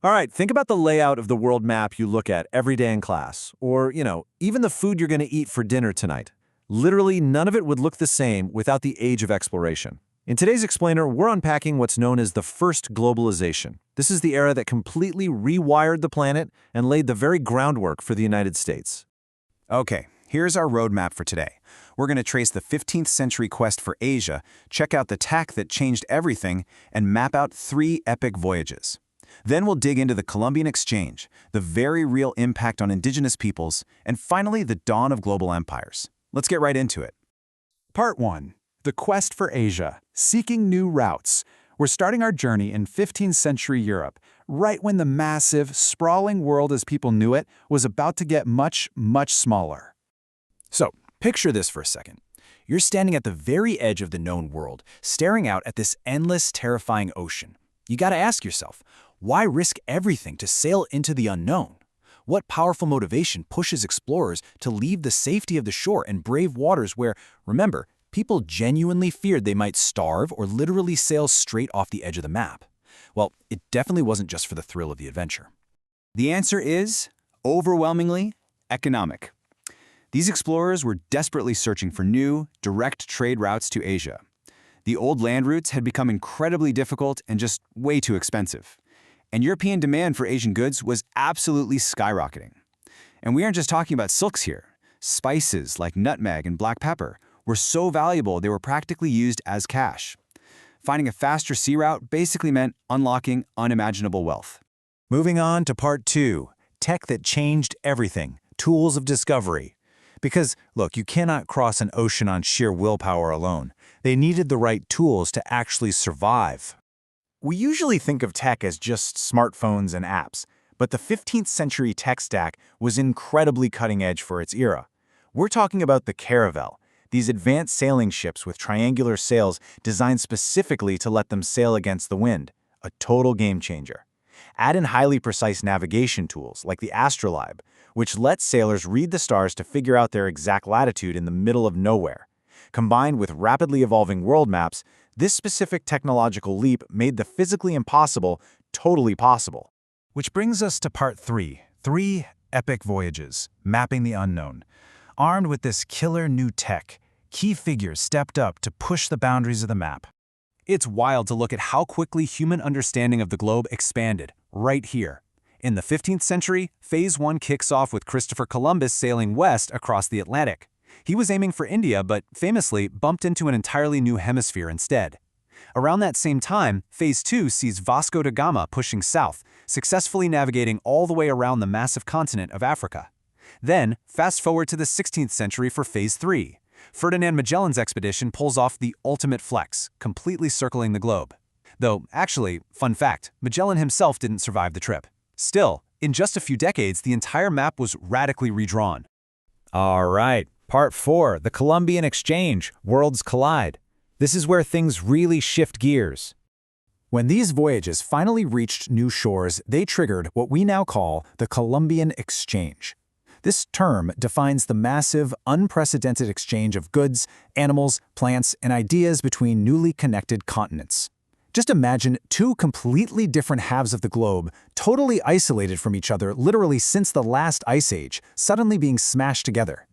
All right, think about the layout of the world map you look at every day in class, or, even the food you're going to eat for dinner tonight. Literally, none of it would look the same without the age of exploration. In today's Explainer, we're unpacking what's known as the first globalization. This is the era that completely rewired the planet and laid the very groundwork for the United States. Okay, here's our roadmap for today. We're going to trace the 15th century quest for Asia, check out the tech that changed everything, and map out 3 epic voyages. Then we'll dig into the Columbian Exchange, the very real impact on indigenous peoples, and finally the dawn of global empires. Let's get right into it. Part 1. The Quest for Asia, Seeking New Routes. We're starting our journey in 15th century Europe, right when the massive, sprawling world as people knew it was about to get much, much smaller. So, picture this for a second. You're standing at the very edge of the known world, staring out at this endless, terrifying ocean. You gotta ask yourself, why risk everything to sail into the unknown? What powerful motivation pushes explorers to leave the safety of the shore and brave waters where, remember, people genuinely feared they might starve or literally sail straight off the edge of the map? Well, it definitely wasn't just for the thrill of the adventure. The answer is, overwhelmingly, economic. These explorers were desperately searching for new, direct trade routes to Asia. The old land routes had become incredibly difficult and just way too expensive. And European demand for Asian goods was absolutely skyrocketing. And we aren't just talking about silks here. Spices like nutmeg and black pepper were so valuable they were practically used as cash. Finding a faster sea route basically meant unlocking unimaginable wealth. Moving on to Part 2, Tech that Changed Everything, Tools of Discovery. Because, look, you cannot cross an ocean on sheer willpower alone. They needed the right tools to actually survive. We usually think of tech as just smartphones and apps, but the 15th century tech stack was incredibly cutting edge for its era. We're talking about the caravel, these advanced sailing ships with triangular sails designed specifically to let them sail against the wind, a total game changer. Add in highly precise navigation tools like the astrolabe, which lets sailors read the stars to figure out their exact latitude in the middle of nowhere. Combined with rapidly evolving world maps, this specific technological leap made the physically impossible totally possible. Which brings us to Part 3, 3 epic voyages, mapping the unknown. Armed with this killer new tech, key figures stepped up to push the boundaries of the map. It's wild to look at how quickly human understanding of the globe expanded, right here. In the 15th century, Phase 1 kicks off with Christopher Columbus sailing west across the Atlantic. He was aiming for India, but famously bumped into an entirely new hemisphere instead. Around that same time, Phase 2 sees Vasco da Gama pushing south, successfully navigating all the way around the massive continent of Africa. Then, fast forward to the 16th century for Phase 3. Ferdinand Magellan's expedition pulls off the ultimate flex, completely circling the globe. Though, actually, fun fact, Magellan himself didn't survive the trip. Still, in just a few decades, the entire map was radically redrawn. All right, Part 4, the Columbian Exchange, Worlds Collide. This is where things really shift gears. When these voyages finally reached new shores, they triggered what we now call the Columbian Exchange. This term defines the massive, unprecedented exchange of goods, animals, plants, and ideas between newly connected continents. Just imagine 2 completely different halves of the globe, totally isolated from each other literally since the last ice age, suddenly being smashed together.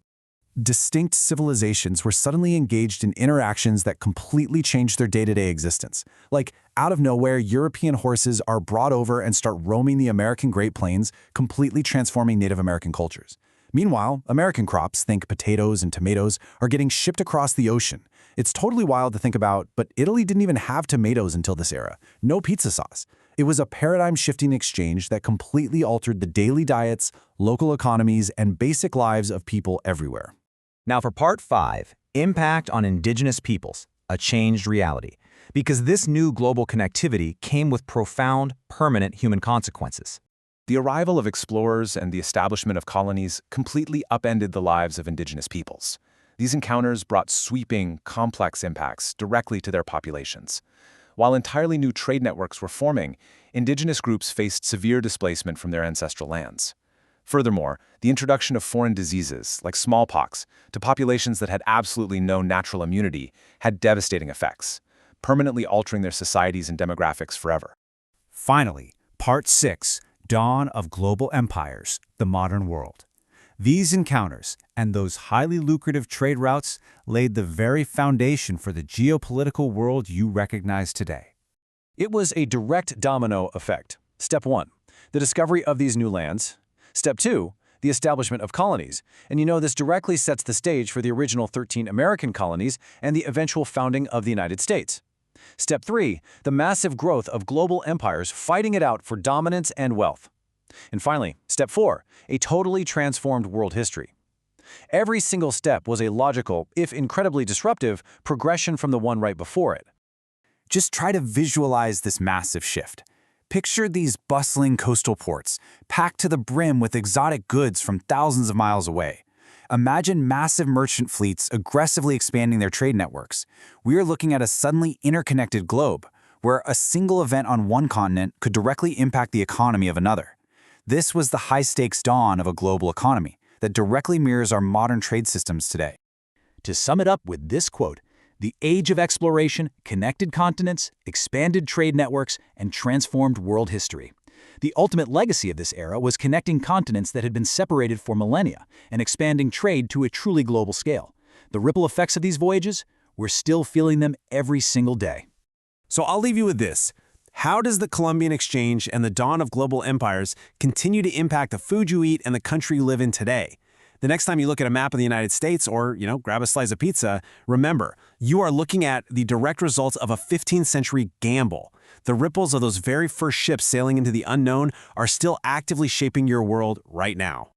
Distinct civilizations were suddenly engaged in interactions that completely changed their day-to-day existence. Like, out of nowhere, European horses are brought over and start roaming the American Great Plains, completely transforming Native American cultures. Meanwhile, American crops, think potatoes and tomatoes, are getting shipped across the ocean. It's totally wild to think about, but Italy didn't even have tomatoes until this era. No pizza sauce. It was a paradigm-shifting exchange that completely altered the daily diets, local economies, and basic lives of people everywhere. Now for Part 5, Impact on Indigenous Peoples, a Changed Reality. Because this new global connectivity came with profound, permanent human consequences. The arrival of explorers and the establishment of colonies completely upended the lives of indigenous peoples. These encounters brought sweeping, complex impacts directly to their populations. While entirely new trade networks were forming, indigenous groups faced severe displacement from their ancestral lands. Furthermore, the introduction of foreign diseases, like smallpox, to populations that had absolutely no natural immunity had devastating effects, permanently altering their societies and demographics forever. Finally, Part 6, Dawn of Global Empires, the Modern World. These encounters and those highly lucrative trade routes laid the very foundation for the geopolitical world you recognize today. It was a direct domino effect. Step 1, the discovery of these new lands. Step 2, the establishment of colonies. And you know, this directly sets the stage for the original 13 American colonies and the eventual founding of the United States. Step 3, the massive growth of global empires fighting it out for dominance and wealth. And finally, Step 4, a totally transformed world history. Every single step was a logical, if incredibly disruptive, progression from the one right before it. Just try to visualize this massive shift. Picture these bustling coastal ports, packed to the brim with exotic goods from thousands of miles away. Imagine massive merchant fleets aggressively expanding their trade networks. We are looking at a suddenly interconnected globe, where a single event on one continent could directly impact the economy of another. This was the high-stakes dawn of a global economy that directly mirrors our modern trade systems today. To sum it up with this quote, "The age of exploration connected continents, expanded trade networks, and transformed world history." The ultimate legacy of this era was connecting continents that had been separated for millennia and expanding trade to a truly global scale. The ripple effects of these voyages, we're still feeling them every single day. So I'll leave you with this. How does the Columbian Exchange and the dawn of global empires continue to impact the food you eat and the country you live in today? The next time you look at a map of the United States or, grab a slice of pizza, remember, you are looking at the direct results of a 15th century gamble. The ripples of those very first ships sailing into the unknown are still actively shaping your world right now.